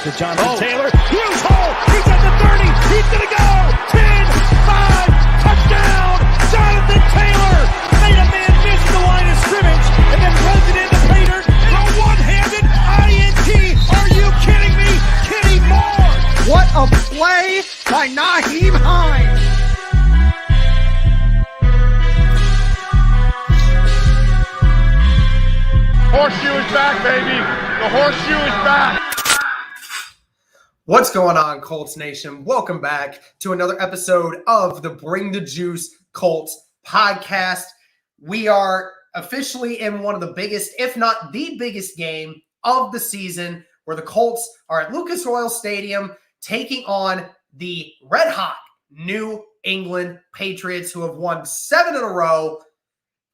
to Jonathan Taylor. Huge hole. He's at the 30. He's going to go. 10, 5, touchdown. Jonathan Taylor made a man miss the line of scrimmage and then runs it into Pater. A one-handed INT. Are you kidding me? Kenny Moore. What a play by Nyheim Hines. Horseshoe is back, baby. The horseshoe is back. What's going on, Colts Nation? Welcome back to another episode of the Bring the Juice Colts podcast. We are officially in one of the biggest, if not the biggest game of the season, where the Colts are at Lucas Oil Stadium taking on the red-hot New England Patriots, who have won 7 in a row.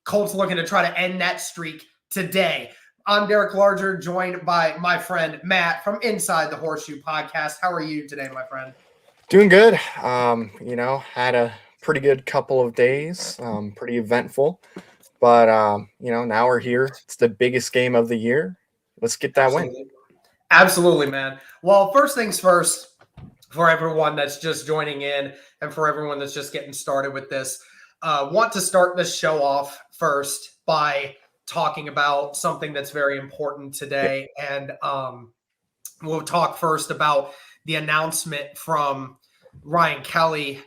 Colts looking to try to end that streak today. I'm Derek Larger, joined by my friend Matt from Inside the Horseshoe Podcast. How are you today, my friend? Doing good. Had a pretty good couple of days, pretty eventful. But, now we're here. It's the biggest game of the year. Let's get that win. Absolutely, man. Well, first things first, for everyone that's just joining in and for everyone that's just getting started with this, want to start this show off first by talking about something that's very important today. And we'll talk first about the announcement from Ryan Kelly,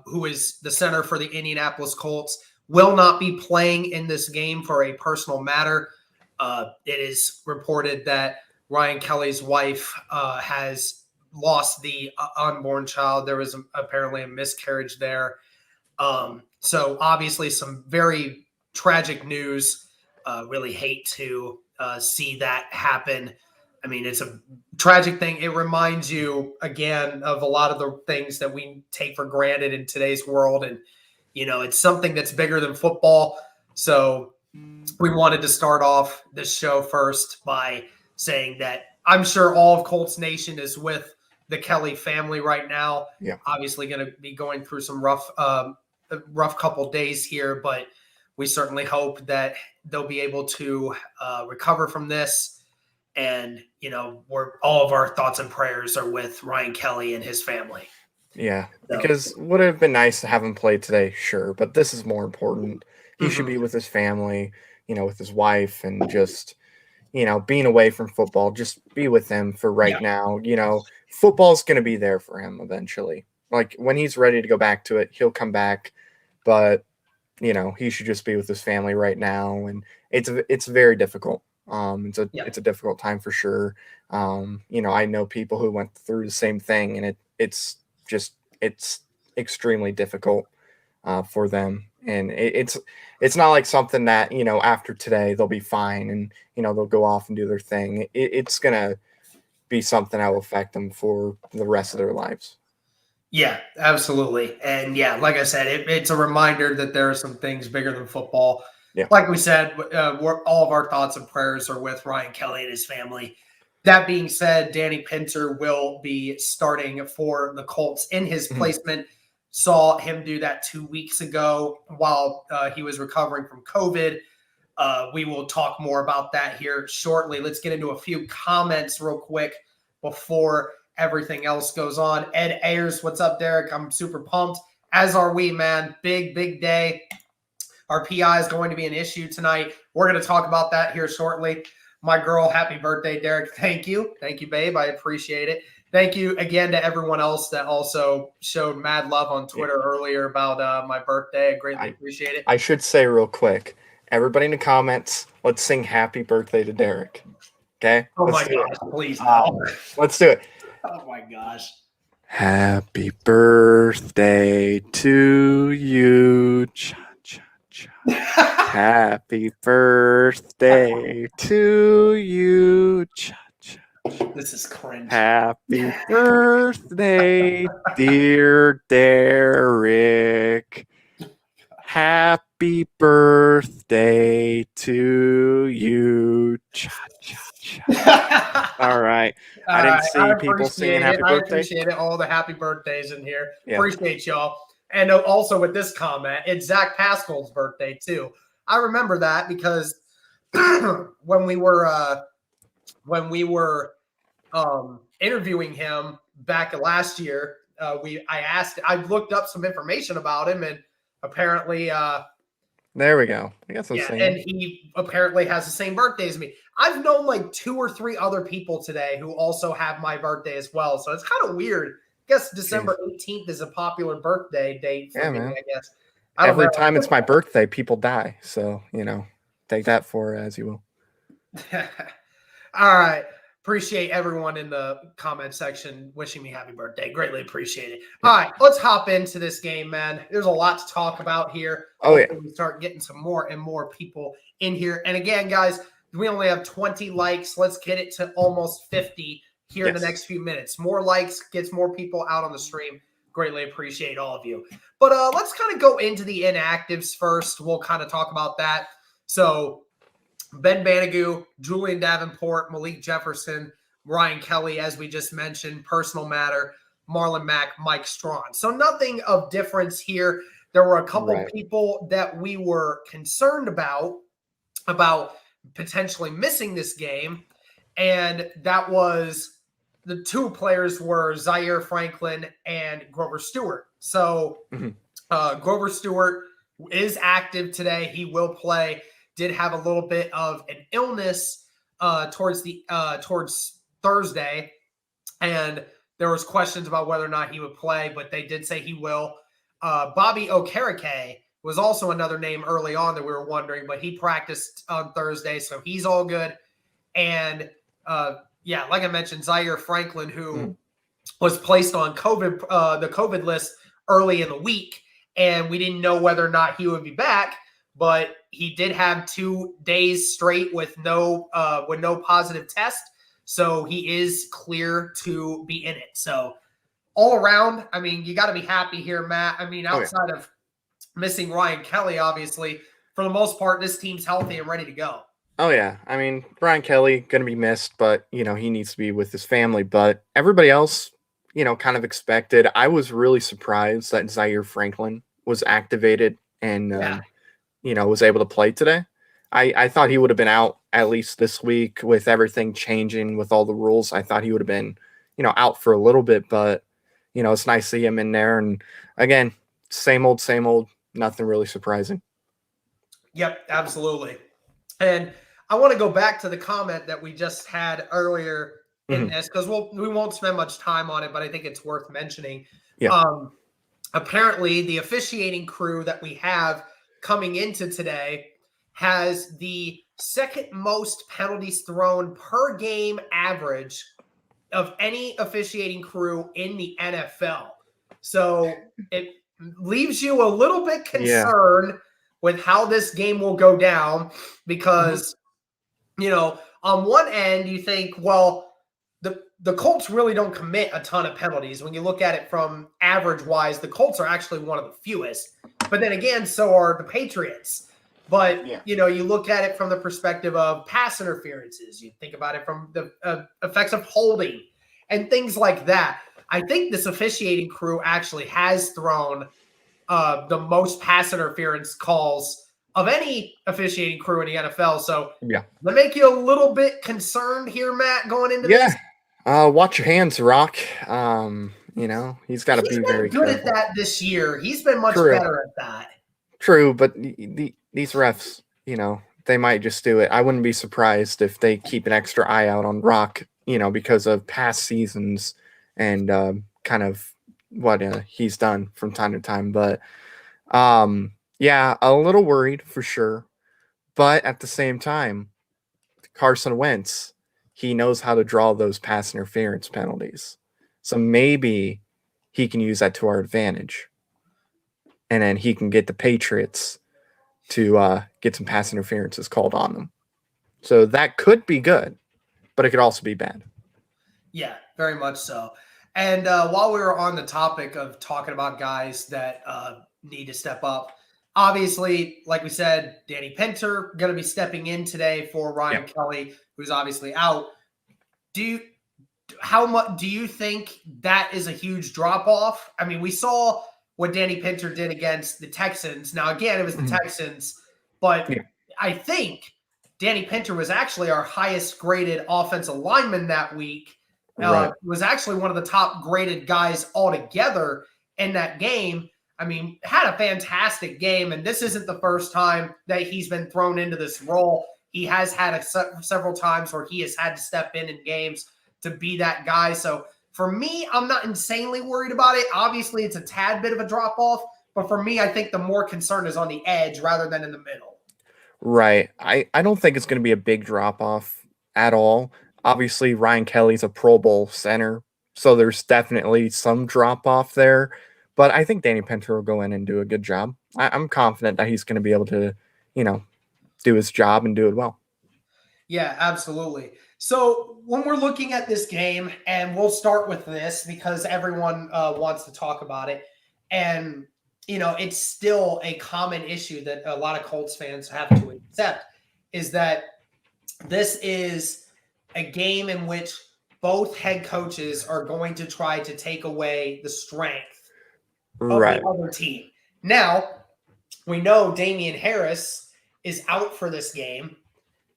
who is the center for the Indianapolis Colts, will not be playing in this game for a personal matter. It is reported that Ryan Kelly's wife has lost the unborn child. There was apparently a miscarriage there. So obviously some very tragic news. Really hate to see that happen. I mean, it's a tragic thing. It reminds you, again, of a lot of the things that we take for granted in today's world. And, it's something that's bigger than football. So we wanted to start off this show first by saying that I'm sure all of Colts Nation is with the Kelly family right now. Yeah. Obviously going to be going through some rough couple days here, but we certainly hope that they'll be able to recover from this. And, we're all of our thoughts and prayers are with Ryan Kelly and his family. Yeah, because would it have been nice to have him play today? Sure. But this is more important. He should be with his family, with his wife, and just, being away from football. Just be with him for right now. Football's going to be there for him eventually. Like when he's ready to go back to it, he'll come back. But he should just be with his family right now, and it's very difficult. It's a difficult time for sure. I know people who went through the same thing, and it's extremely difficult for them. And it's not like something that after today they'll be fine and they'll go off and do their thing. It's gonna be something that will affect them for the rest of their lives. Yeah, absolutely. And like I said, it's a reminder that there are some things bigger than football. Yeah. Like we said, all of our thoughts and prayers are with Ryan Kelly and his family. That being said, Danny Pinter will be starting for the Colts in his placement. Saw him do that 2 weeks ago while he was recovering from COVID. We will talk more about that here shortly. Let's get into a few comments real quick before everything else goes on. Ed Ayers, what's up, Derek? I'm super pumped, as are we, man. Big day. Our PI is going to be an issue tonight. We're going to talk about that here shortly. My girl, happy birthday, Derek. Thank you, babe. I appreciate it. Thank you again to everyone else that also showed mad love on Twitter earlier about my birthday. I greatly appreciate it. I should say real quick, everybody in the comments, let's sing happy birthday to Derek. Okay? Oh, my gosh, please. Let's do it. Oh, my gosh. Happy birthday to you. Happy birthday to you. This is cringe. Happy birthday, dear Derek. Happy birthday to you. All right. I didn't see people singing happy birthday. I appreciate it. All the happy birthdays in here. Yeah. Appreciate y'all. And also with this comment, it's Zach Pascal's birthday too. I remember that because when we were interviewing him back last year, I looked up some information about him, and apparently, there we go. I guess and he apparently has the same birthday as me. I've known like 2 or 3 other people today who also have my birthday as well, so it's kind of weird. I guess December 18th is a popular birthday date for me, man. I guess. Every time it's my birthday, people die. So, take that for as you will. All right. Appreciate everyone in the comment section wishing me happy birthday. Greatly appreciate it. All right, let's hop into this game, man. There's a lot to talk about here. We start getting some more and more people in here. And again, guys, we only have 20 likes. Let's get it to almost 50 here in the next few minutes. More likes gets more people out on the stream. Greatly appreciate all of you. But let's kind of go into the inactives first. We'll kind of talk about that. So Ben Banigou, Julian Davenport, Malik Jefferson, Ryan Kelly, as we just mentioned, personal matter, Marlon Mack, Mike Strawn. So nothing of difference here. There were a couple of people that we were concerned about potentially missing this game, and that was the 2 players were Zaire Franklin and Grover Stewart. So Grover Stewart is active today. He will play. Did have a little bit of an illness towards Thursday, and there was questions about whether or not he would play, but they did say he will. Bobby Okereke was also another name early on that we were wondering, but he practiced on Thursday, so he's all good. And like I mentioned, Zaire Franklin, who was placed on the COVID list early in the week, and we didn't know whether or not he would be back. But he did have 2 days straight with no positive test, so he is clear to be in it. So all around, I mean, you got to be happy here, Matt. I mean, outside of missing Ryan Kelly, obviously, for the most part, this team's healthy and ready to go. Oh, yeah. I mean, Ryan Kelly going to be missed, but, he needs to be with his family. But everybody else, kind of expected. I was really surprised that Zaire Franklin was activated and was able to play today. I thought he would have been out at least this week with everything changing with all the rules. I thought he would have been, out for a little bit, but, it's nice to see him in there. And again, same old, nothing really surprising. Yep, absolutely. And I want to go back to the comment that we just had earlier in this, because we won't spend much time on it, but I think it's worth mentioning. Yeah. Apparently, the officiating crew that we have coming into today has the second most penalties thrown per game average of any officiating crew in the NFL. So it leaves you a little bit concerned with how this game will go down because, on one end you think, well, the Colts really don't commit a ton of penalties. When you look at it from average-wise, the Colts are actually one of the fewest. But then again, so are the Patriots. But, you look at it from the perspective of pass interferences. You think about it from the effects of holding and things like that. I think this officiating crew actually has thrown the most pass interference calls of any officiating crew in the NFL. So that make you a little bit concerned here, Matt, going into this? Watch your hands, Rock. He's got to be very good careful. at that this year. He's been much better at that. True, but these refs, they might just do it. I wouldn't be surprised if they keep an extra eye out on Rock, because of past seasons and kind of what he's done from time to time. But, a little worried for sure. But at the same time, Carson Wentz, he knows how to draw those pass interference penalties. So maybe he can use that to our advantage. And then he can get the Patriots to get some pass interferences called on them. So that could be good, but it could also be bad. Yeah, very much so. And while we were on the topic of talking about guys that need to step up, obviously, like we said, Danny Pinter going to be stepping in today for Ryan Kelly, who's obviously out. How much do you think that is a huge drop off? I mean, we saw what Danny Pinter did against the Texans. Now, again, it was the Texans, but I think Danny Pinter was actually our highest graded offensive lineman that week. Right. Was actually one of the top graded guys altogether in that game. I mean, had a fantastic game, and this isn't the first time that he's been thrown into this role. He has had several times where he has had to step in games to be that guy. So for me, I'm not insanely worried about it. Obviously, it's a tad bit of a drop-off, but for me, I think the more concern is on the edge rather than in the middle. Right. I don't think it's going to be a big drop-off at all. Obviously, Ryan Kelly's a Pro Bowl center, so there's definitely some drop-off there. But I think Danny Pinter will go in and do a good job. I'm confident that he's going to be able to, do his job and do it well. Yeah, absolutely. So when we're looking at this game, and we'll start with this because everyone wants to talk about it, and it's still a common issue that a lot of Colts fans have to accept, is that this is a game in which both head coaches are going to try to take away the strength of the other team. Now, we know Damian Harris is out for this game,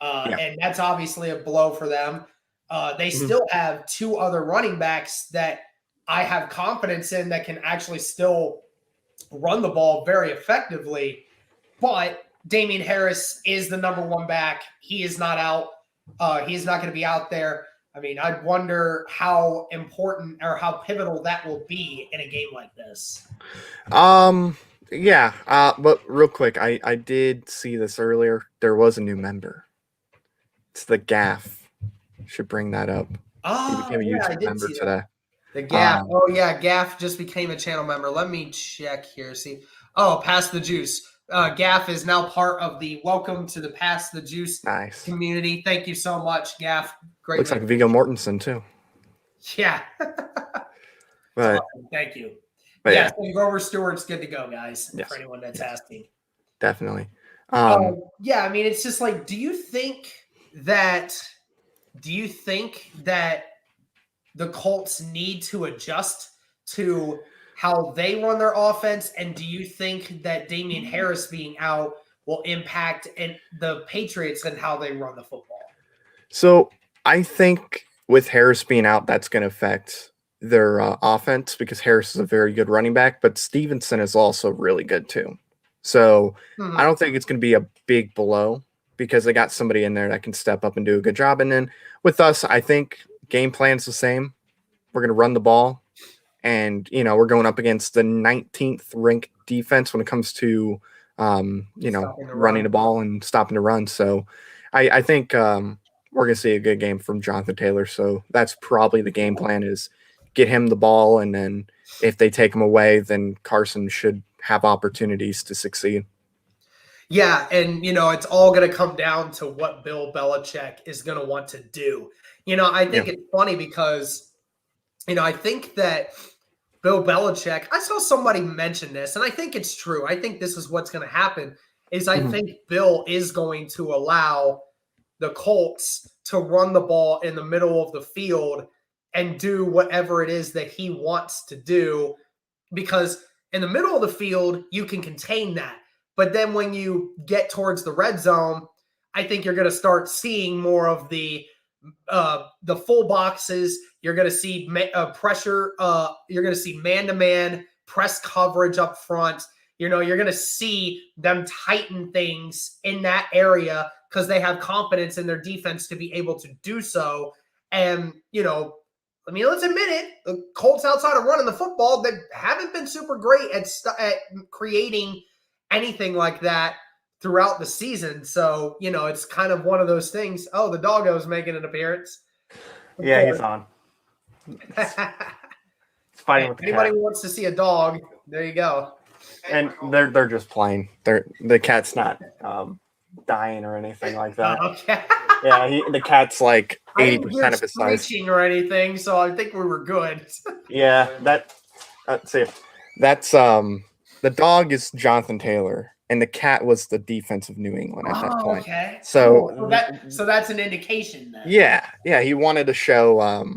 and that's obviously a blow for them. They still have two other running backs that I have confidence in that can actually still run the ball very effectively, but Damian Harris is the number one back. He is not out. He's not going to be out there. I mean, I wonder how important or how pivotal that will be in a game like this. But real quick, I did see this earlier. There was a new member. It's the Gaff. Should bring that up. Oh, he became a YouTube member today. The Gaff. Gaff just became a channel member. Let me check here. See. Oh, Pass the Juice. Gaff is now part of the Welcome to the Pass the Juice community. Thank you so much, Gaff. Great. Looks like Viggo Mortensen, too. Yeah. But, awesome. Thank you. Yeah, so Grover Stewart's good to go, guys, yes. For anyone that's asking. Definitely. I mean, it's just like, do you think that the Colts need to adjust to how they run their offense? And do you think that Damian Harris being out will impact the Patriots and how they run the football? So I think with Harris being out, that's going to affect their offense because Harris is a very good running back, but Stevenson is also really good too. So I don't think it's going to be a big blow because they got somebody in there that can step up and do a good job. And then with us, I think game plan's the same. We're going to run the ball. And, we're going up against the 19th ranked defense when it comes to, running the ball and stopping the run. So I think we're going to see a good game from Jonathan Taylor. So that's probably the game plan is get him the ball. And then if they take him away, then Carson should have opportunities to succeed. Yeah. And, it's all going to come down to what Bill Belichick is going to want to do. I think it's funny because, I think that Bill Belichick, I saw somebody mention this, and I think it's true. I think this is what's going to happen is I think Bill is going to allow the Colts to run the ball in the middle of the field and do whatever it is that he wants to do, because in the middle of the field, you can contain that. But then when you get towards the red zone, I think you're going to start seeing more of the full boxes. You're going to see pressure. You're going to see man-to-man press coverage up front. You're going to see them tighten things in that area because they have confidence in their defense to be able to do so. And, let's admit it, the Colts outside of running the football, they haven't been super great at creating anything like that throughout the season. So, it's kind of one of those things. Oh, the doggo's making an appearance. Yeah, he's on. It's fighting with the anybody cat. who wants to see a dog, there you go. And they're just playing. The cat's not dying or anything like that. Okay. Yeah, the cat's like 80% of his size. Screeching or anything, so I think we were good. Yeah, let's see. That's the dog is Jonathan Taylor, and the cat was the defense of New England at that point. Okay. So, cool. So that's an indication then. Yeah, he wanted to show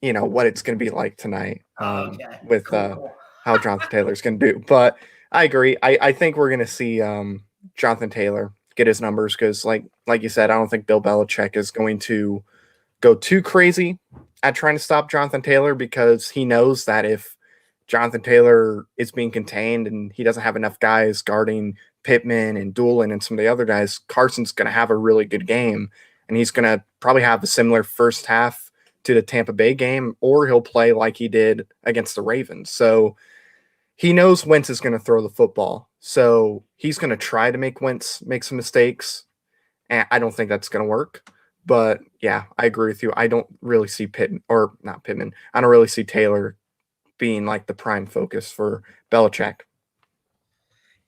what it's going to be like tonight with cool. how Jonathan Taylor's going to do. But I agree. I think we're going to see Jonathan Taylor get his numbers because, like you said, I don't think Bill Belichick is going to go too crazy at trying to stop Jonathan Taylor because he knows that if Jonathan Taylor is being contained and he doesn't have enough guys guarding Pittman and Doolin and some of the other guys, Carson's going to have a really good game, and he's going to probably have a similar first half to the Tampa Bay game, or he'll play like he did against the Ravens. So he knows Wentz is going to throw the football. So he's going to try to make Wentz make some mistakes. And I don't think that's going to work. But yeah, I agree with you. I don't really see Pittman. I don't really see Taylor being like the prime focus for Belichick.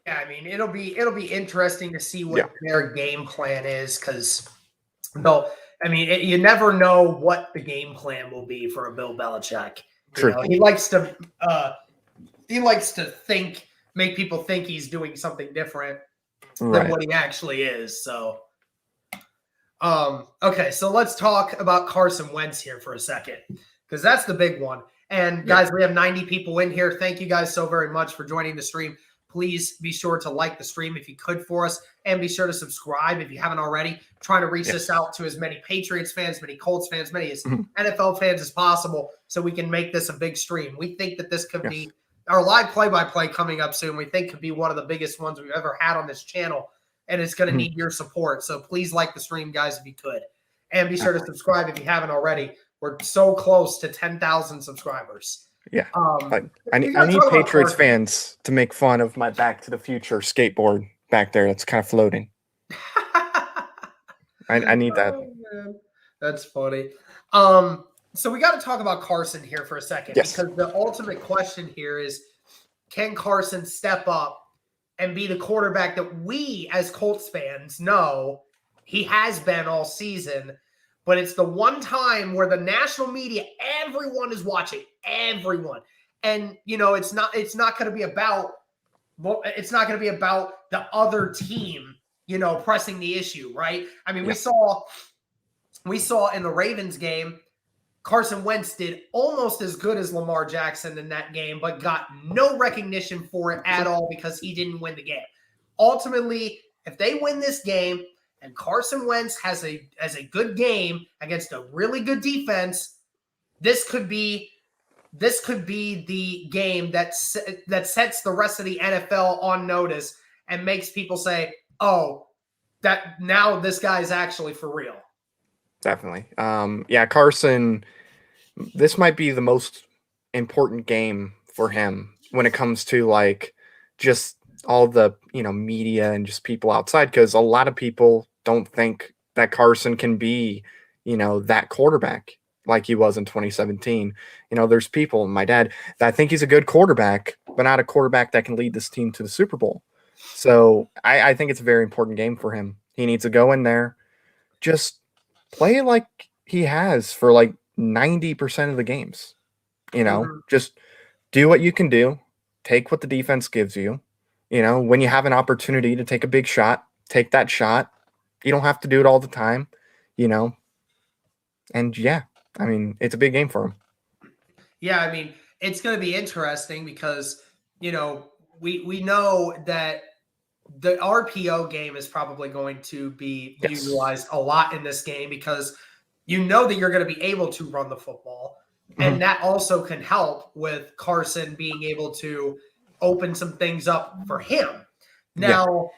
Yeah, I mean, it'll be interesting to see what their game plan is, because you never know what the game plan will be for a Bill Belichick. True. He likes to make people think he's doing something different than what he actually is. So, okay, so let's talk about Carson Wentz here for a second, because that's the big one. And guys, we have 90 people in here. Thank you guys so very much for joining the stream. Please be sure to like the stream if you could for us, and be sure to subscribe if you haven't already. Trying to reach this out to as many Patriots fans, many Colts fans, many as NFL fans as possible, so we can make this a big stream. We think that this could be our live play-by-play coming up soon. We think could be one of the biggest ones we've ever had on this channel, and it's going to need your support. So please like the stream, guys, if you could, and be sure to subscribe if you haven't already. We're so close to 10,000 subscribers. Yeah. I need Patriots fans to make fun of my Back to the Future skateboard back there that's kind of floating. I need that. Oh, that's funny. So we got to talk about Carson here for a second, because the ultimate question here is, can Carson step up and be the quarterback that we as Colts fans know he has been all season? But it's the one time where the national media, everyone is watching, everyone. And, it's not going to be about the other team, pressing the issue, right? I mean, we saw in the Ravens game, Carson Wentz did almost as good as Lamar Jackson in that game, but got no recognition for it at all because he didn't win the game. Ultimately, if they win this game, and Carson Wentz has a good game against a really good defense, this could be the game that sets the rest of the NFL on notice and makes people say, "Oh, that now this guy's actually for real." Definitely. Carson, this might be the most important game for him when it comes to like just all the media and just people outside, because a lot of people don't think that Carson can be, that quarterback like he was in 2017. There's people, my dad, that think he's a good quarterback, but not a quarterback that can lead this team to the Super Bowl. So I think it's a very important game for him. He needs to go in there, just play like he has for like 90% of the games. Just do what you can do, take what the defense gives you. When you have an opportunity to take a big shot, take that shot. You don't have to do it all the time, And I mean, it's a big game for him. Yeah, I mean, it's going to be interesting because, we know that the RPO game is probably going to be utilized a lot in this game, because that you're going to be able to run the football. And that also can help with Carson being able to open some things up for him. Now,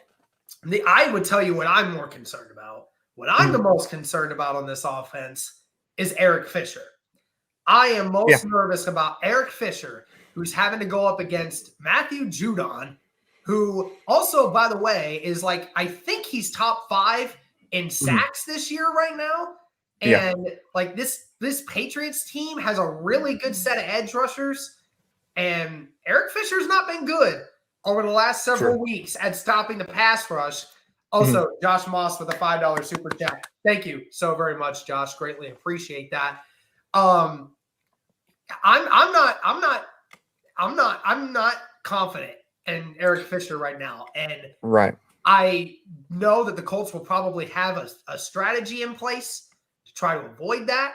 I would tell you what I'm more concerned about. What I'm the most concerned about on this offense is Eric Fisher. I am most nervous about Eric Fisher, who's having to go up against Matthew Judon, who also, by the way, is I think he's top 5 in sacks this year right now. And this Patriots team has a really good set of edge rushers, and Eric Fisher's not been good over the last several weeks at stopping the pass rush. Also, Josh Moss with a $5 super chat. Thank you so very much, Josh. Greatly appreciate that. I'm not confident in Eric Fisher right now. And I know that the Colts will probably have a strategy in place to try to avoid that.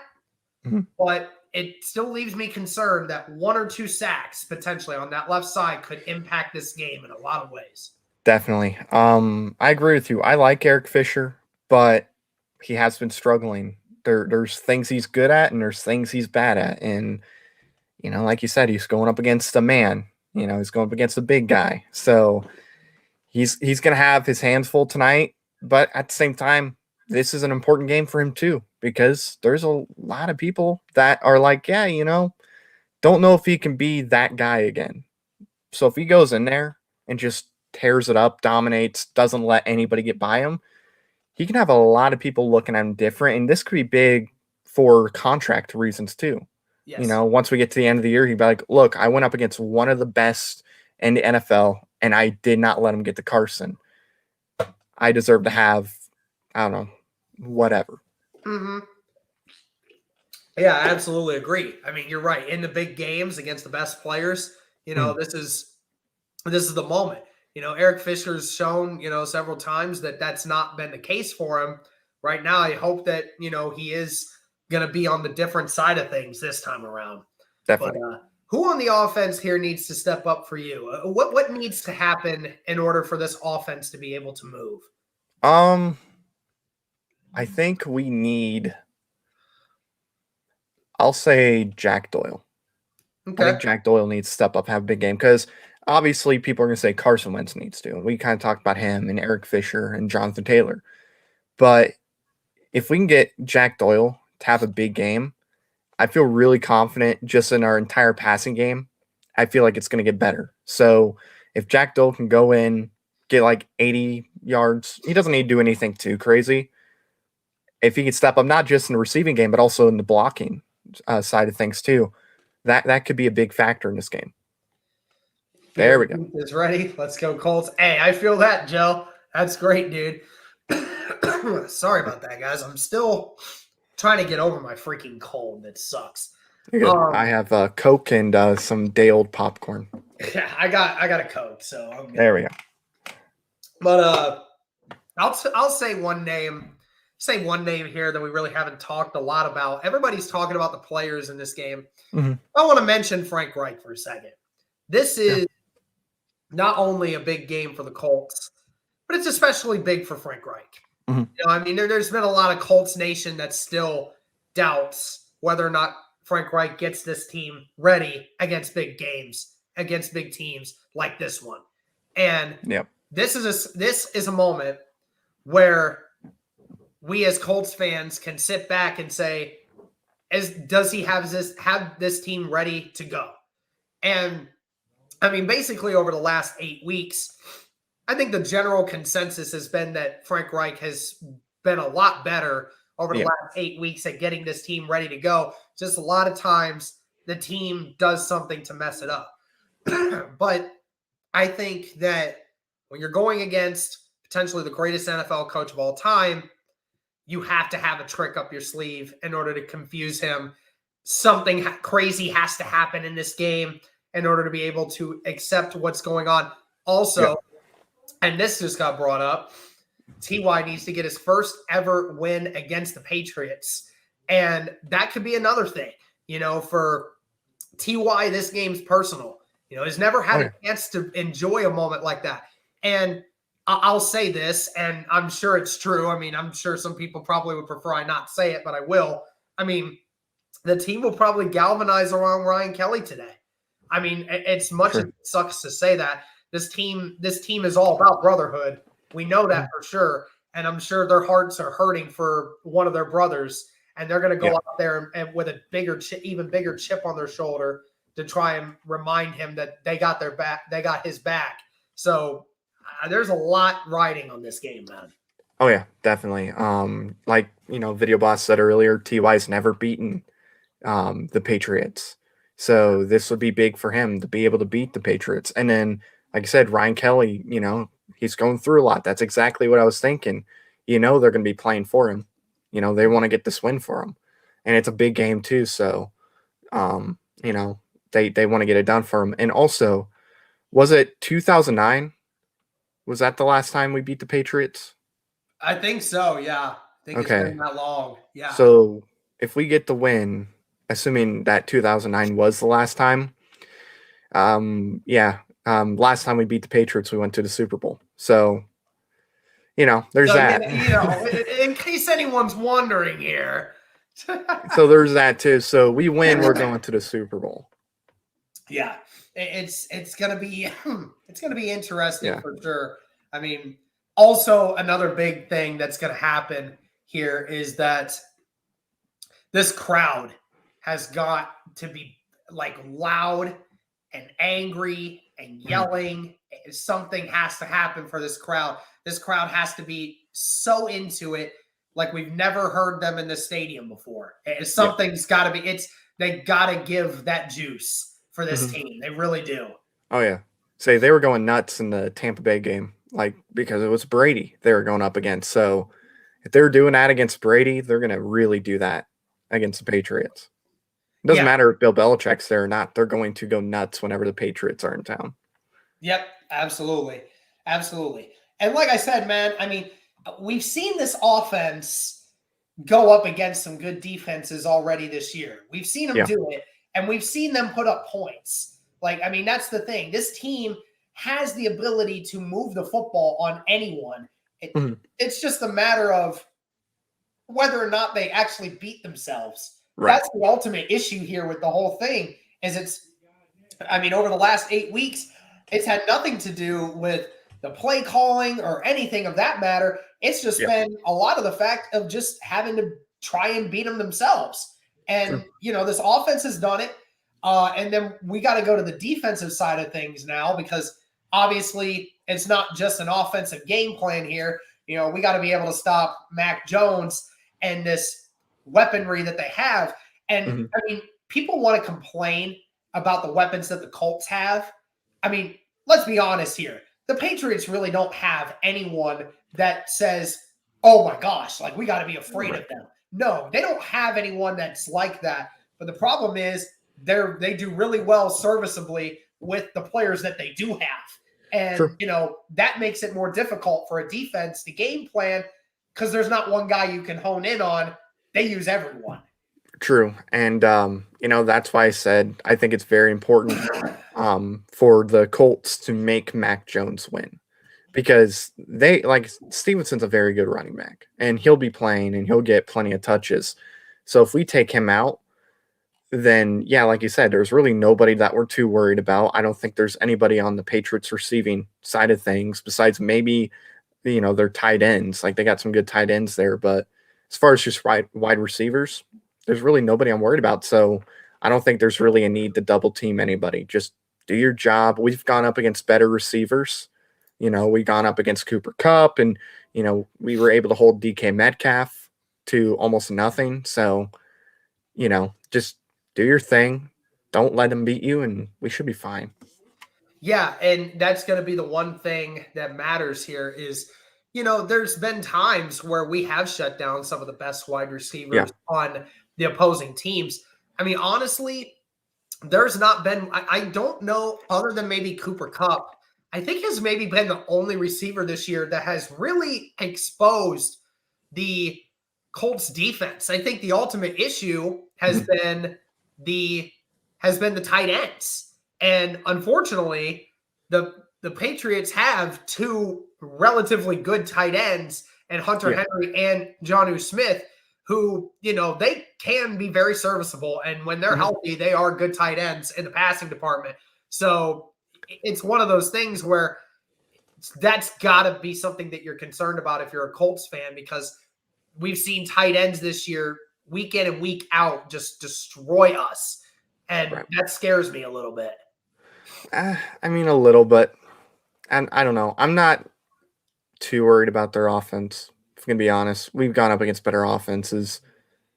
But it still leaves me concerned that 1 or 2 sacks potentially on that left side could impact this game in a lot of ways. Definitely. I agree with you. I like Eric Fisher, but he has been struggling There's things he's good at and there's things he's bad at. And, like you said, he's going up against a man. He's going up against a big guy. So he's going to have his hands full tonight. But at the same time, this is an important game for him too, because there's a lot of people that are like, don't know if he can be that guy again. So if he goes in there and just tears it up, dominates, doesn't let anybody get by him, he can have a lot of people looking at him different. And this could be big for contract reasons too. Yes. Once we get to the end of the year, he'd be like, look, I went up against one of the best in the NFL and I did not let him get to Carson. I deserve to have, I don't know, whatever. Mm-hmm. Yeah, I absolutely agree. I mean, you're right. In the big games against the best players, this is the moment. Eric Fisher's shown, several times that that's not been the case for him. Right now, I hope that, he is going to be on the different side of things this time around. Definitely. But, who on the offense here needs to step up for you? What needs to happen in order for this offense to be able to move? I think we need, I'll say Jack Doyle. Okay. I think Jack Doyle needs to step up, have a big game, because obviously people are going to say Carson Wentz needs to. We kind of talked about him and Eric Fisher and Jonathan Taylor. But if we can get Jack Doyle to have a big game, I feel really confident just in our entire passing game. I feel like it's going to get better. So if Jack Doyle can go in, get like 80 yards, he doesn't need to do anything too crazy. If he could step up, not just in the receiving game, but also in the blocking side of things too, that could be a big factor in this game. There we go. Is ready. Let's go, Colts. Hey, I feel that, Joe. That's great, dude. Sorry about that, guys. I'm still trying to get over my freaking cold. That sucks. I have Coke and some day-old popcorn. Yeah, I got a Coke, so I'm good. There we go. But I'll say one name. Say one name here that we really haven't talked a lot about. Everybody's talking about the players in this game. Mm-hmm. I want to mention Frank Reich for a second. This is not only a big game for the Colts, but it's especially big for Frank Reich. Mm-hmm. I mean, there's been a lot of Colts Nation that still doubts whether or not Frank Reich gets this team ready against big games, against big teams like this one. And this is a moment where we as Colts fans can sit back and say, does he have this team ready to go? And I mean, basically over the last 8 weeks, I think the general consensus has been that Frank Reich has been a lot better over the last 8 weeks at getting this team ready to go. Just a lot of times the team does something to mess it up. But I think that when you're going against potentially the greatest NFL coach of all time, you have to have a trick up your sleeve in order to confuse him. Something crazy has to happen in this game in order to be able to accept what's going on. Also, and this just got brought up, T.Y. needs to get his first ever win against the Patriots. And that could be another thing. For T.Y., this game's personal. He's never had a chance to enjoy a moment like that. And I'll say this, and I'm sure it's true. I mean, I'm sure some people probably would prefer I not say it, but I will. I mean, the team will probably galvanize around Ryan Kelly today. I mean, it's much as it sucks to say that. This team is all about brotherhood. We know that for sure. And I'm sure their hearts are hurting for one of their brothers. And they're going to go out there and with a even bigger chip on their shoulder to try and remind him that they got their back. They got his back. So there's a lot riding on this game, man. Oh yeah, definitely. Like, Video Boss said earlier, TY's never beaten the Patriots. So this would be big for him to be able to beat the Patriots. And then, like I said, Ryan Kelly, he's going through a lot. That's exactly what I was thinking. They're going to be playing for him. They want to get this win for him. And it's a big game too. So, they want to get it done for him. And also, was it 2009? Was that the last time we beat the Patriots? I think so, yeah. I think it's been that long. Yeah. So if we get the win, assuming that 2009 was the last time, last time we beat the Patriots, we went to the Super Bowl. So, there's that. In case anyone's wondering here, So there's that too. So we win, we're going to the Super Bowl. Yeah, it's gonna be interesting for sure. I mean, also another big thing that's gonna happen here is that this crowd has got to be like loud and angry and yelling. Something has to happen for this crowd. This crowd has to be so into it, like we've never heard them in the stadium before. Something's got to be. They got to give that juice for this team. They really do. Oh yeah, say they were going nuts in the Tampa Bay game, like because it was Brady they were going up against. So if they're doing that against Brady, they're gonna really do that against the Patriots. It doesn't matter if Bill Belichick's there or not. They're going to go nuts whenever the Patriots are in town. Yep, absolutely. Absolutely. And like I said, man, I mean, we've seen this offense go up against some good defenses already this year. We've seen them do it, and we've seen them put up points. Like, I mean, that's the thing. This team has the ability to move the football on anyone. It's just a matter of whether or not they actually beat themselves. Right. That's the ultimate issue here with the whole thing is over the last 8 weeks, it's had nothing to do with the play calling or anything of that matter. It's just been a lot of the fact of just having to try and beat them themselves. And, this offense has done it. And then we got to go to the defensive side of things now because obviously it's not just an offensive game plan here. We got to be able to stop Mac Jones and this weaponry that they have. And I mean, people want to complain about the weapons that the Colts have. I mean, let's be honest here. The Patriots really don't have anyone that says, oh my gosh, like we got to be afraid of them. No, they don't have anyone that's like that. But the problem is they do really well serviceably with the players that they do have. And, that makes it more difficult for a defense to game plan because there's not one guy you can hone in on. They use everyone. True. And, that's why I said I think it's very important for the Colts to make Mac Jones win because Stevenson's a very good running back and he'll be playing and he'll get plenty of touches. So if we take him out, then, like you said, there's really nobody that we're too worried about. I don't think there's anybody on the Patriots receiving side of things besides maybe, their tight ends. Like they got some good tight ends there, but as far as just wide receivers, there's really nobody I'm worried about. So I don't think there's really a need to double team anybody. Just do your job. We've gone up against better receivers. We've gone up against Cooper Kupp and, we were able to hold DK Metcalf to almost nothing. So, just do your thing. Don't let them beat you and we should be fine. Yeah. And that's going to be the one thing that matters here is, there's been times where we have shut down some of the best wide receivers on the opposing teams. I mean, honestly, there's not been, I don't know, other than maybe Cooper Kupp, I think has maybe been the only receiver this year that has really exposed the Colts defense. I think the ultimate issue has been the tight ends. And unfortunately, the Patriots have two relatively good tight ends and Hunter Henry and Jonnu Smith, who, they can be very serviceable. And when they're healthy, they are good tight ends in the passing department. So it's one of those things where that's got to be something that you're concerned about if you're a Colts fan, because we've seen tight ends this year, week in and week out, just destroy us. And that scares me a little bit. I mean, a little, but and I don't know. I'm not too worried about their offense. If I'm going to be honest, we've gone up against better offenses.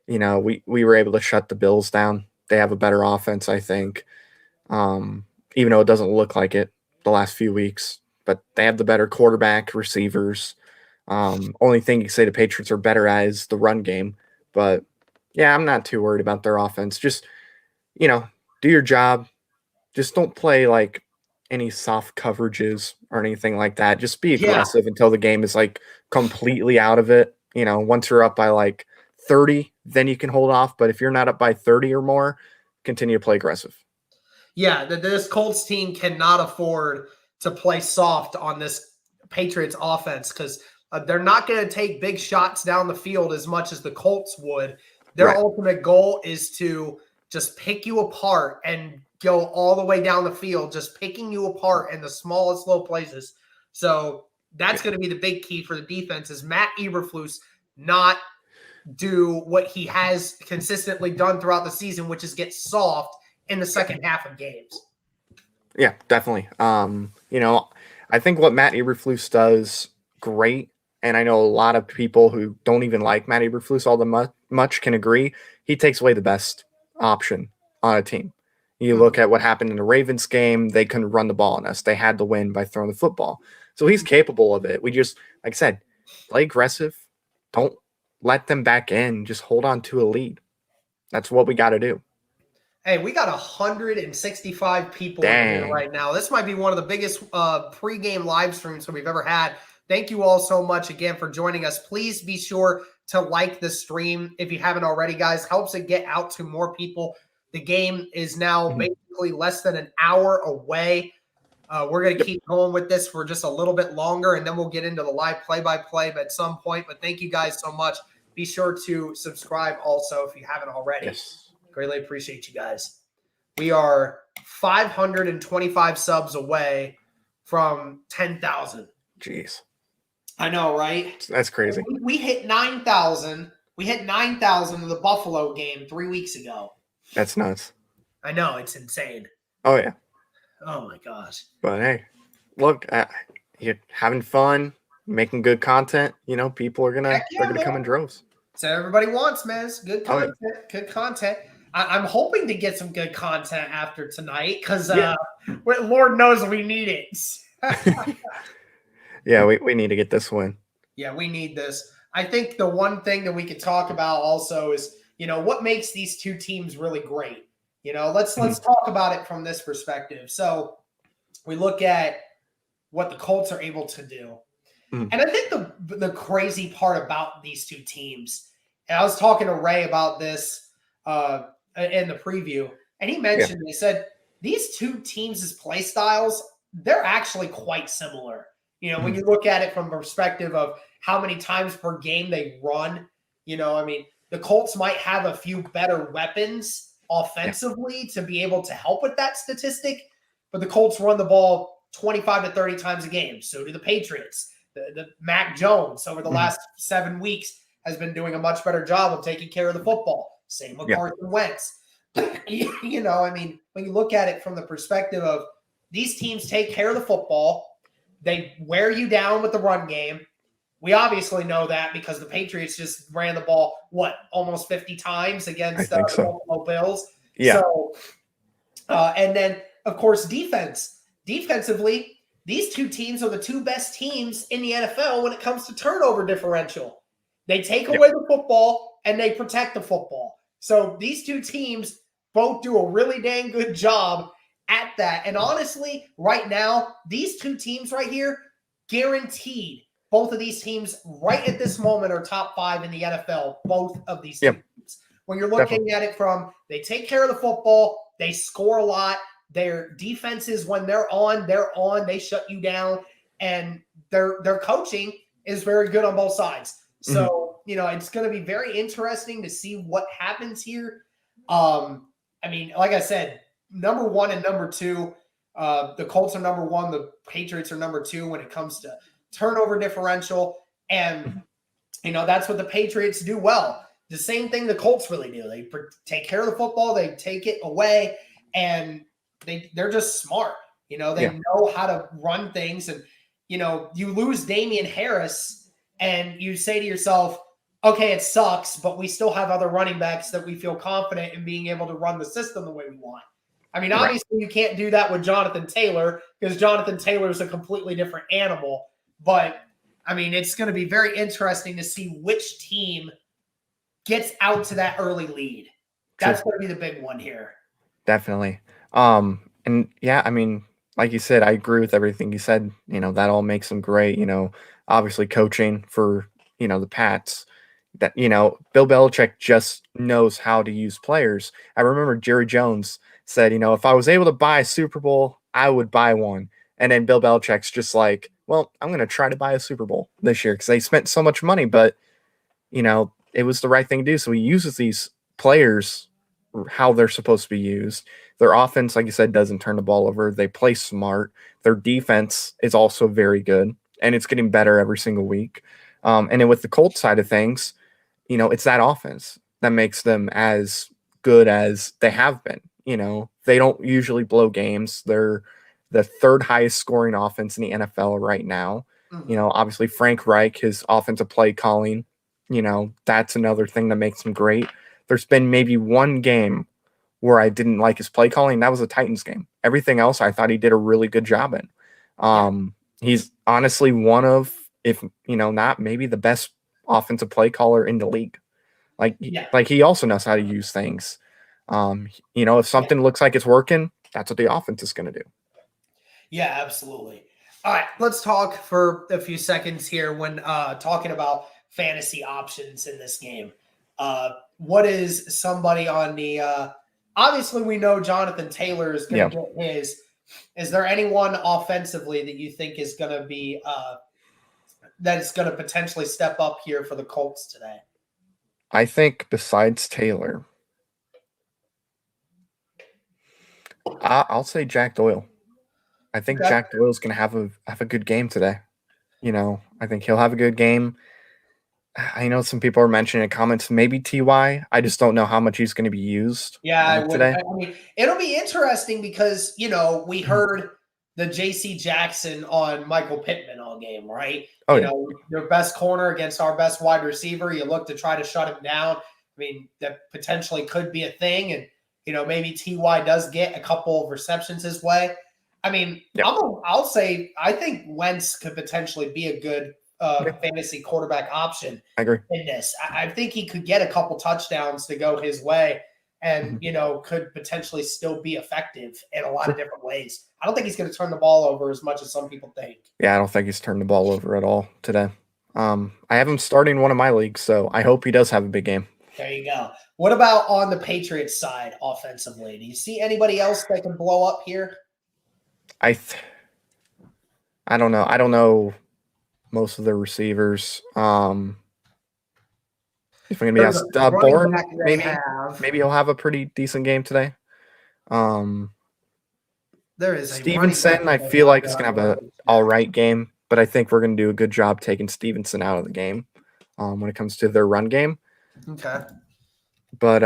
We were able to shut the Bills down. They have a better offense, I think, even though it doesn't look like it the last few weeks. But they have the better quarterback, receivers. Only thing you can say the Patriots are better at is the run game. But, I'm not too worried about their offense. Just, do your job. Just don't play like any soft coverages or anything like that. Just be aggressive until the game is like completely out of it. Once you're up by like 30, then you can hold off. But if you're not up by 30 or more, continue to play aggressive. Yeah, this Colts team cannot afford to play soft on this Patriots offense because they're not going to take big shots down the field as much as the Colts would. Their ultimate goal is to just pick you apart and go all the way down the field, just picking you apart in the smallest little places. So that's going to be the big key for the defense is Matt Eberflus not do what he has consistently done throughout the season, which is get soft in the second half of games. Yeah, definitely. I think what Matt Eberflus does great, and I know a lot of people who don't even like Matt Eberflus all the much can agree, he takes away the best option on a team. You look at what happened in the Ravens game, they couldn't run the ball on us. They had to win by throwing the football. So he's capable of it. We just, like I said, play aggressive. Don't let them back in. Just hold on to a lead. That's what we got to do. Hey, we got 165 people in here right now. This might be one of the biggest pregame live streams that we've ever had. Thank you all so much again for joining us. Please be sure to like the stream if you haven't already, guys. Helps it get out to more people. The game is now basically less than an hour away. We're going to keep going with this for just a little bit longer, and then we'll get into the live play-by-play at some point. But thank you guys so much. Be sure to subscribe also if you haven't already. Yes. Greatly appreciate you guys. We are 525 subs away from 10,000. Jeez. I know, right? That's crazy. We hit 9,000. We hit 9,000 in the Buffalo game 3 weeks ago. That's nuts. I know. It's insane. Oh, yeah. Oh, my gosh. But, hey, look, you're having fun, making good content. People are they're gonna come in droves. So everybody wants, man. It's good content. Good content. I'm hoping to get some good content after tonight because Lord knows we need it. Yeah, we need to get this win. Yeah, we need this. I think the one thing that we could talk about also is, what makes these two teams really great. Let's talk about it from this perspective. So we look at what the Colts are able to do. And I think the crazy part about these two teams, and I was talking to Ray about this in the preview, and he mentioned, he said, these two teams' play styles, they're actually quite similar. When you look at it from a perspective of how many times per game they run, the Colts might have a few better weapons offensively to be able to help with that statistic, but the Colts run the ball 25 to 30 times a game. So do the Patriots. The Mac Jones over the last 7 weeks has been doing a much better job of taking care of the football. Same with Carson Wentz. When you look at it from the perspective of these teams take care of the football, they wear you down with the run game. We obviously know that because the Patriots just ran the ball, almost 50 times against the Buffalo Bills. Yeah. So, and then, of course, defense. Defensively, these two teams are the two best teams in the NFL when it comes to turnover differential. They take away the football and they protect the football. So these two teams both do a really dang good job at that. And honestly, right now, these two teams right here, guaranteed, both of these teams right at this moment are top 5 in the NFL, both of these teams. When you're looking at it from, they take care of the football, they score a lot, their defenses, when they're on, they shut you down, and their coaching is very good on both sides. So, it's going to be very interesting to see what happens here. Like I said, number 1 and number 2, the Colts are number 1, the Patriots are number 2 when it comes to turnover differential. And, that's what the Patriots do well. The same thing the Colts really do. They take care of the football, they take it away, and they're just smart. They know how to run things. And, you lose Damian Harris and you say to yourself, okay, it sucks, but we still have other running backs that we feel confident in being able to run the system the way we want. Obviously you can't do that with Jonathan Taylor because Jonathan Taylor is a completely different animal. But, it's going to be very interesting to see which team gets out to that early lead. That's going to be the big one here. Definitely. And yeah, like you said, I agree with everything you said. That all makes them great. Obviously coaching for, the Pats. That, Bill Belichick just knows how to use players. I remember Jerry Jones said, if I was able to buy a Super Bowl, I would buy one. And then Bill Belichick's just like, well, I'm going to try to buy a Super Bowl this year because they spent so much money. But, it was the right thing to do. So he uses these players how they're supposed to be used. Their offense, like you said, doesn't turn the ball over. They play smart. Their defense is also very good, and it's getting better every single week. And then with the Colts side of things, it's that offense that makes them as good as they have been. They don't usually blow games. They're the third highest scoring offense in the NFL right now. Obviously Frank Reich, his offensive play calling, that's another thing that makes him great. There's been maybe one game where I didn't like his play calling. That was a Titans game. Everything else I thought he did a really good job in. He's honestly one of, if not maybe the best offensive play caller in the league. Like he also knows how to use things. If something looks like it's working, that's what the offense is going to do. Yeah, absolutely. All right, let's talk for a few seconds here when talking about fantasy options in this game. What is somebody on the obviously we know Jonathan Taylor is going to get his. Is there anyone offensively that you think is going to be that is going to potentially step up here for the Colts today? I think besides Taylor, I'll say Jack Doyle. I think Jack Doyle is going to have a good game today. I think he'll have a good game. I know some people are mentioning in comments maybe Ty. I just don't know how much he's going to be used. Yeah, today. I mean, it'll be interesting because we heard the J.C. Jackson on Michael Pittman all game, right? Your best corner against our best wide receiver. You look to try to shut him down. I mean, that potentially could be a thing, and maybe Ty does get a couple of receptions his way. I mean, I'll say I think Wentz could potentially be a good fantasy quarterback option. I agree. In this. I think he could get a couple touchdowns to go his way and, could potentially still be effective in a lot of different ways. I don't think he's going to turn the ball over as much as some people think. Yeah, I don't think he's turned the ball over at all today. I have him starting one of my leagues, so I hope he does have a big game. There you go. What about on the Patriots side offensively? Do you see anybody else that can blow up here? I don't know. I don't know most of their receivers. If I'm going to be honest, Bourne, maybe he'll have a pretty decent game today. There is Stevenson. I feel like he's going to have an all right game, but I think we're going to do a good job taking Stevenson out of the game when it comes to their run game. Okay. But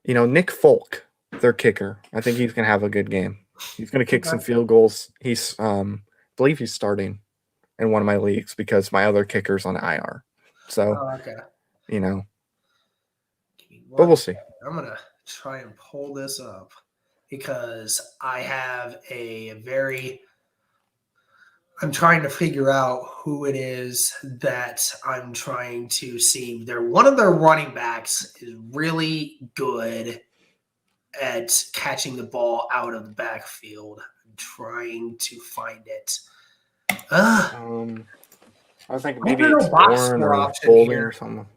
Nick Folk, their kicker, I think he's going to have a good game. He's going to kick some field goals. He's, I believe he's starting in one of my leagues because my other kicker's on IR. So, but we'll see. I'm going to try and pull this up because I have I'm trying to figure out who it is that I'm trying to see. One of their running backs is really good at catching the ball out of the backfield. I'm trying to find it. I was thinking maybe it's Bourne or Bolden or something.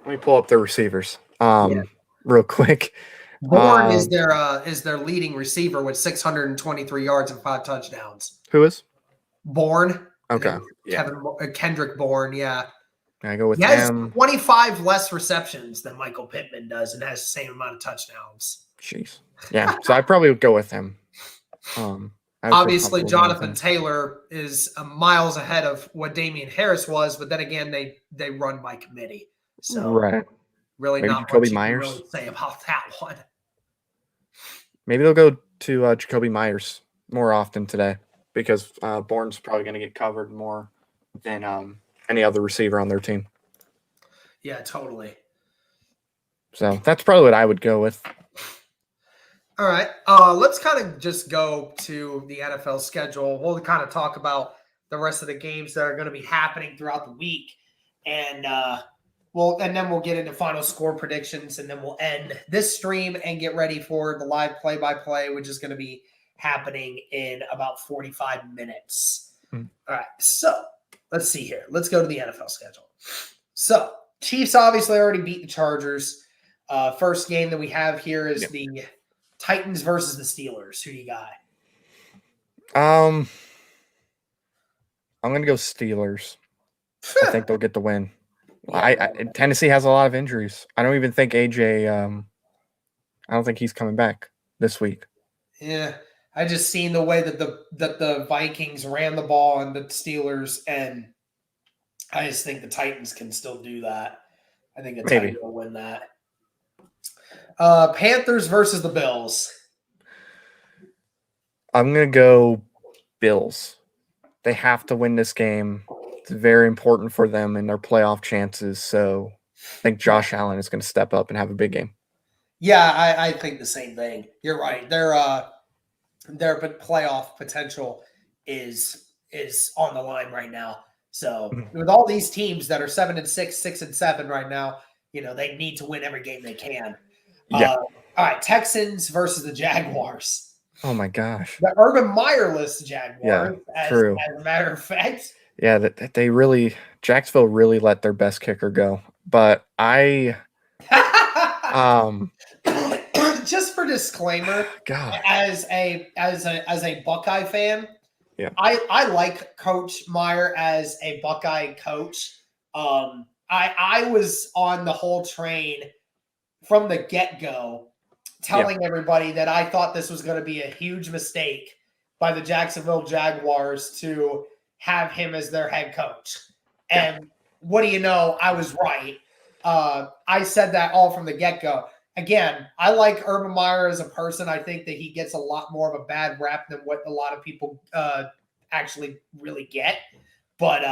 Let me pull up their receivers real quick. Bourne is their leading receiver with 623 yards and 5 touchdowns. Who is? Bourne. Okay. Kendrick Bourne, yeah. I go with he has him. 25 less receptions than Michael Pittman does and has the same amount of touchdowns. Jeez. Yeah, so I probably would go with him. Obviously, Jonathan Taylor is miles ahead of what Damian Harris was, but then again, they run by committee. So really maybe not Jacoby much you Myers. can really say about that one. Maybe they'll go to Jacoby Myers more often today because Bourne's probably going to get covered more than any other receiver on their team. Yeah, totally. So that's probably what I would go with. All right. Let's kind of just go to the NFL schedule. We'll kind of talk about the rest of the games that are going to be happening throughout the week. And then we'll get into final score predictions, and then we'll end this stream and get ready for the live play-by-play, which is going to be happening in about 45 minutes. All right. So let's see here. Let's go to the NFL schedule. So Chiefs obviously already beat the Chargers. First game that we have here is the Titans versus the Steelers. Who do you got? I'm gonna go Steelers. I think they'll get the win. Tennessee has a lot of injuries. I don't even think AJ. I don't think he's coming back this week. Yeah, I just seen the way that the Vikings ran the ball on the Steelers, and I just think the Titans can still do that. I think the Titans will win that. Panthers versus the Bills. I'm gonna go Bills. They have to win this game. It's very important for them and their playoff chances. So I think Josh Allen is going to step up and have a big game. Yeah, I think the same thing. You're right. Their playoff potential is on the line right now. So with all these teams that are 7-6, 6-7 right now, they need to win every game they can. Yeah. All right, Texans versus the Jaguars. Oh my gosh. The Urban Meyer-less Jaguars. Yeah, true. As a matter of fact. Yeah, Jacksonville really let their best kicker go. But just for disclaimer, God. as a Buckeye fan, yeah, I like Coach Meyer as a Buckeye coach. I was on the whole train from the get-go, telling everybody that I thought this was going to be a huge mistake by the Jacksonville Jaguars to have him as their head coach. And what do you know? I was right. I said that all from the get-go. Again, I like Urban Meyer as a person. I think that he gets a lot more of a bad rap than what a lot of people actually really get. But,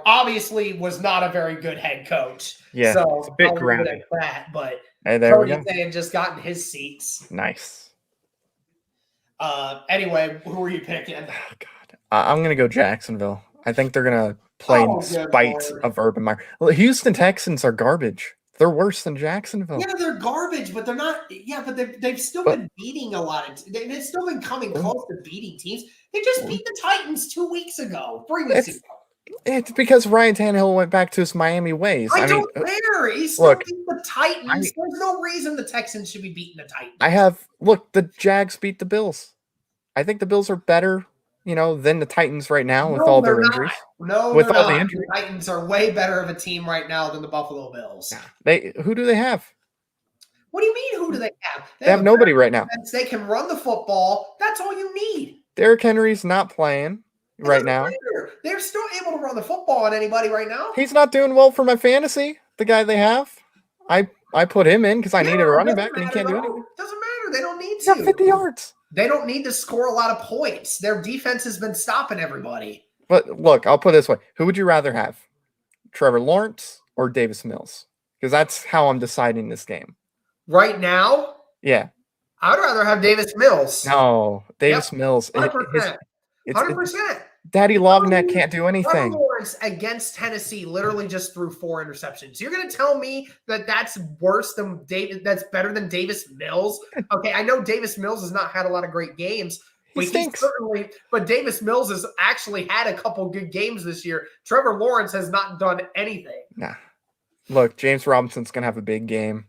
obviously was not a very good head coach. Yeah, so it's a bit grounded. But hey, there we go. Saying just gotten his seats. Nice. Anyway, who are you picking? Oh, God. I'm going to go Jacksonville. I think they're going to play in spite of Urban Meyer. Well, Houston Texans are garbage. They're worse than Jacksonville. Yeah, they're garbage, but they're not. Yeah, but they've still been beating a lot of. They've still been coming close to beating teams. They just beat the Titans 2 weeks ago, 3 weeks ago. It's because Ryan Tannehill went back to his Miami ways. I don't care. He still beat the Titans. There's no reason the Texans should be beating the Titans. The Jags beat the Bills. I think the Bills are better, than the Titans right now with all their injuries. No, with all the injuries. The Titans are way better of a team right now than the Buffalo Bills. Who do they have? What do you mean, who do they have? They have nobody right now. They can run the football. That's all you need. Derrick Henry's not playing right now. They're still able to run the football on anybody right now. He's not doing well for my fantasy, the guy they have. I put him in because I needed a running back and he can't do anything. Doesn't matter. They don't need to. He's got 50 yards. They don't need to score a lot of points. Their defense has been stopping everybody. But look, I'll put it this way. Who would you rather have? Trevor Lawrence or Davis Mills? Because that's how I'm deciding this game. Right now? Yeah. I'd rather have Davis Mills. No, Davis Mills. 100%. 100%. Daddy Longneck can't do anything. Trevor Lawrence against Tennessee literally just threw 4 interceptions. You're going to tell me that that's worse than that's better than Davis Mills? Okay, I know Davis Mills has not had a lot of great games. But Davis Mills has actually had a couple good games this year. Trevor Lawrence has not done anything. Nah. Look, James Robinson's going to have a big game.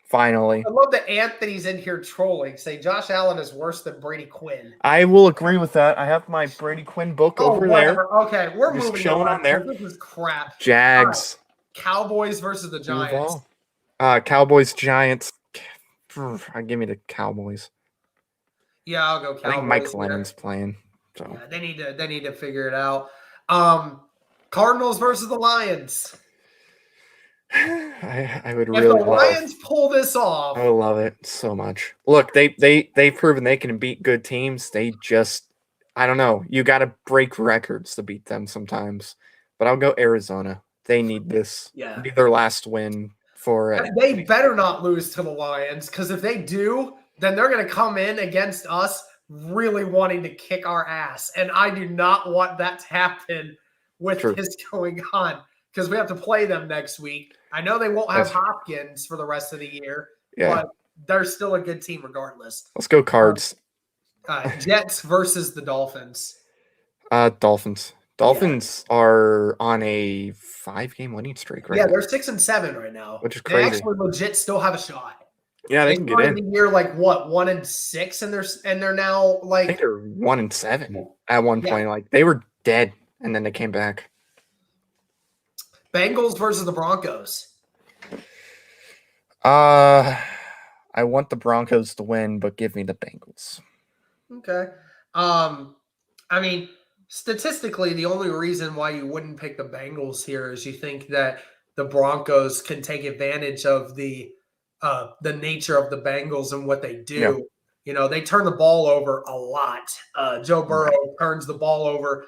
Finally. I love that Anthony's in here trolling, saying Josh Allen is worse than Brady Quinn. I will agree with that. I have my Brady Quinn book over there. Okay, we're just moving chilling on there. This is crap. Jags. Right. Cowboys versus the Giants. Cowboys, Giants. Give me the Cowboys. Yeah, I'll go Cowboys. I think Mike Lennon's playing. So yeah, they need to figure it out. Cardinals versus the Lions. I would if really the Lions pull this off. I would love it so much. Look, they've proven they can beat good teams. They just, I don't know. You got to break records to beat them sometimes. But I'll go Arizona. They need this. Yeah. It'll be their last win for it. They better not lose to the Lions, because if they do, then they're going to come in against us really wanting to kick our ass. And I do not want that to happen with this going on, because we have to play them next week. I know they won't have Hopkins for the rest of the year, but they're still a good team regardless. Let's go Cards. Jets versus the Dolphins. Dolphins. Dolphins are on a 5-game winning streak right now. Yeah, they're 6-7 right now. Which is crazy. They actually legit still have a shot. Yeah, they They can get started in. the year like what 1-6, and they're now I think like they're 1-7 at one point. Like they were dead, and then they came back. Bengals versus the Broncos. I want the Broncos to win, but give me the Bengals. Okay. I mean, statistically, the only reason why you wouldn't pick the Bengals here is you think that the Broncos can take advantage of the nature of the Bengals and what they do. Yeah. You know, they turn the ball over a lot. Joe Burrow turns the ball over.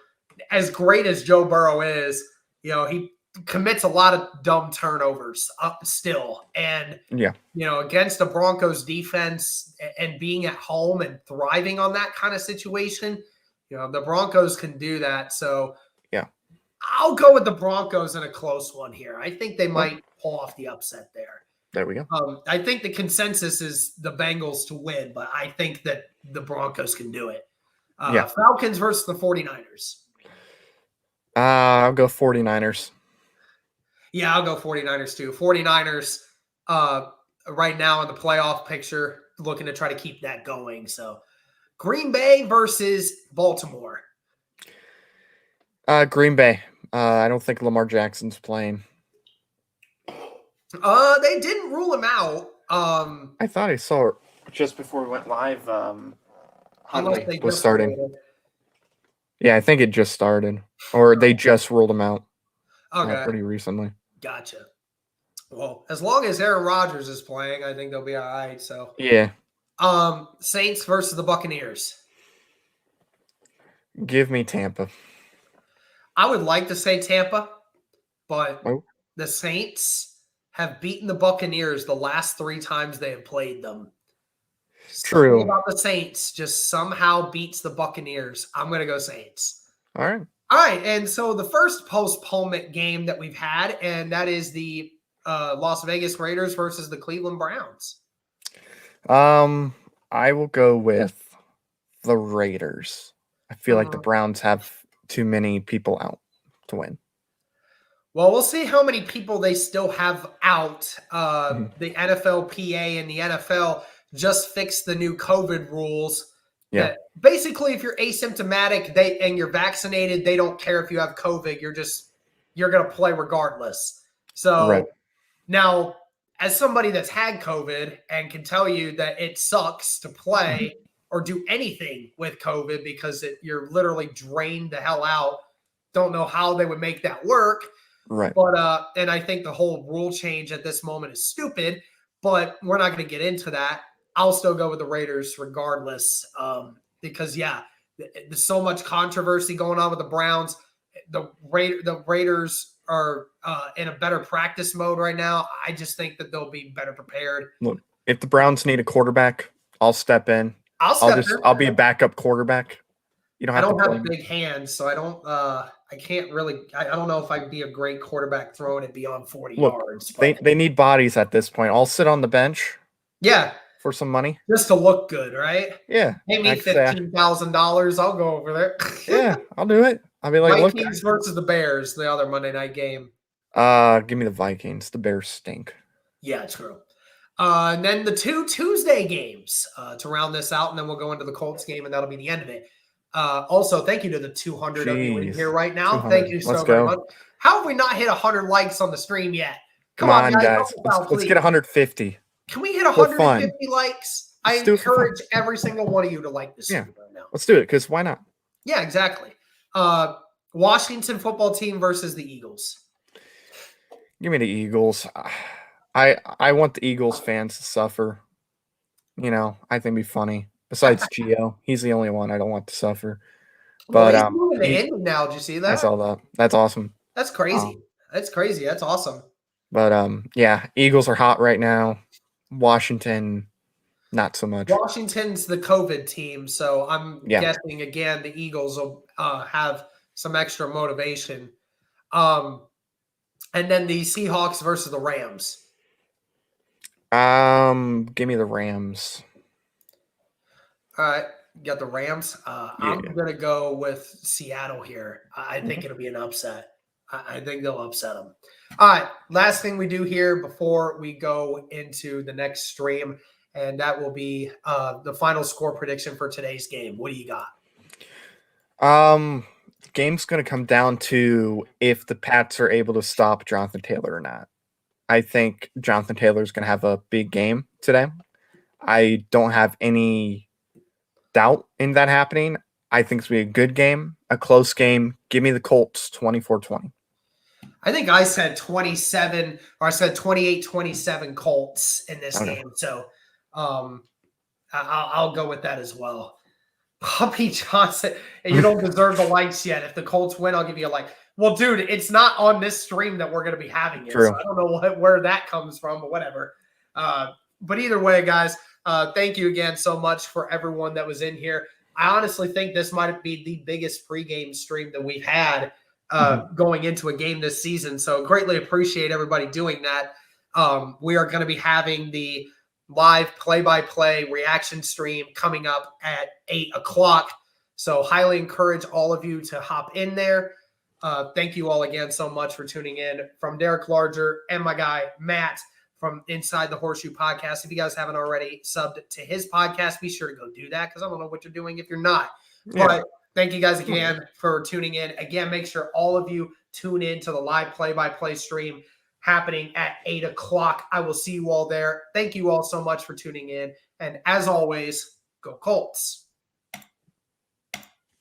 As great as Joe Burrow is, you know, he commits a lot of dumb turnovers still. And Yeah. you know, against the Broncos defense and being at home and thriving on that kind of situation, you know, the Broncos can do that. So Yeah. I'll go with the Broncos in a close one here. I think they might pull off the upset there. There we go. I think the consensus is the Bengals to win, but I think that the Broncos can do it. Falcons versus the 49ers. I'll go 49ers. Yeah, I'll go 49ers too. 49ers right now in the playoff picture, looking to try to keep that going. So Green Bay versus Baltimore. Green Bay. I don't think Lamar Jackson's playing. They didn't rule him out. I thought I saw it just before we went live. Huntley was starting. Yeah, I think it just started, or they just ruled him out. Pretty recently. Gotcha. Well, as long as Aaron Rodgers is playing, I think they'll be all right. So yeah. Saints versus the Buccaneers. Give me Tampa. I would like to say Tampa, but the Saints have beaten the Buccaneers the last 3 times they have played them. True. Something about the Saints just somehow beats the Buccaneers. I'm going to go Saints. All right. All right, and so the first postponement game that we've had, and that is the Las Vegas Raiders versus the Cleveland Browns. I will go with the Raiders. I feel like the Browns have too many people out to win. Well, we'll see how many people they still have out. The NFLPA and the NFL just fixed the new COVID rules. Yeah. That basically, if you're asymptomatic and you're vaccinated, they don't care if you have COVID. You're going to play regardless. So now, as somebody that's had COVID and can tell you that it sucks to play or do anything with COVID because you're literally drained the hell out, don't know how they would make that work. Right. But and I think the whole rule change at this moment is stupid, but we're not going to get into that. I'll still go with the Raiders regardless, because there's so much controversy going on with the Browns. The Raiders are in a better practice mode right now. I just think that they'll be better prepared. Look, if the Browns need a quarterback, I'll step in. I'll be a backup quarterback. You don't have I don't to have big hands, so I don't. I can't really. I don't know if I'd be a great quarterback throwing it beyond 40 yards. But they need bodies at this point. I'll sit on the bench. Yeah. For some money. Just to look good, right? Yeah. Pay me $15,000. I'll go over there. Yeah, I'll do it. I'll be like, Vikings versus the Bears, the other Monday night game. Give me the Vikings. The Bears stink. Yeah, true. And then the 2 Tuesday games to round this out, and then we'll go into the Colts game, and that'll be the end of it. Also, thank you to the 200 of you in here right now. 200. Thank you so very much. How have we not hit 100 likes on the stream yet? Come on, guys. Let's get 150. Can we hit 150 likes? I encourage every single one of you to like this stream right now. Let's do it, because why not? Yeah, exactly. Washington football team versus the Eagles. Give me the Eagles. I want the Eagles fans to suffer. You know, I think it'd be funny. Besides Gio, he's the only one I don't want to suffer. But he's moving to Indy now. Did you see that? I saw that. That's awesome. That's crazy. That's crazy. That's awesome. But yeah, Eagles are hot right now. Washington, not so much. Washington's the COVID team, so I'm guessing again the Eagles will have some extra motivation. And then the Seahawks versus the Rams. Give me the Rams. All right, you got the Rams. I'm gonna go with Seattle here. I think it'll be an upset. I think they'll upset them. All right, last thing we do here before we go into the next stream, and that will be the final score prediction for today's game. What do you got? Game's going to come down to if the Pats are able to stop Jonathan Taylor or not. I think Jonathan Taylor is going to have a big game today. I don't have any doubt in that happening. I think it's going to be a good game, a close game. Give me the Colts 24-20. I think I said 27, or I said 28-27 Colts in this game. So I'll go with that as well. Puppy Johnson, and you don't deserve the likes yet. If the Colts win, I'll give you a like. Well, dude, it's not on this stream that we're going to be having it. True. So I don't know where that comes from, but whatever. But either way, guys, thank you again so much for everyone that was in here. I honestly think this might be the biggest pregame stream that we've had going into a game this season. So greatly appreciate everybody doing that. We are going to be having the live play-by-play reaction stream coming up at 8 o'clock. So highly encourage all of you to hop in there. Thank you all again so much for tuning in. From Derek Larger and my guy, Matt, from Inside the Horseshoe Podcast. If you guys haven't already subbed to his podcast, be sure to go do that because I don't know what you're doing if you're not. Yeah. But thank you guys again for tuning in. Again, make sure all of you tune in to the live play-by-play stream happening at 8 o'clock. I will see you all there. Thank you all so much for tuning in. And as always, go Colts.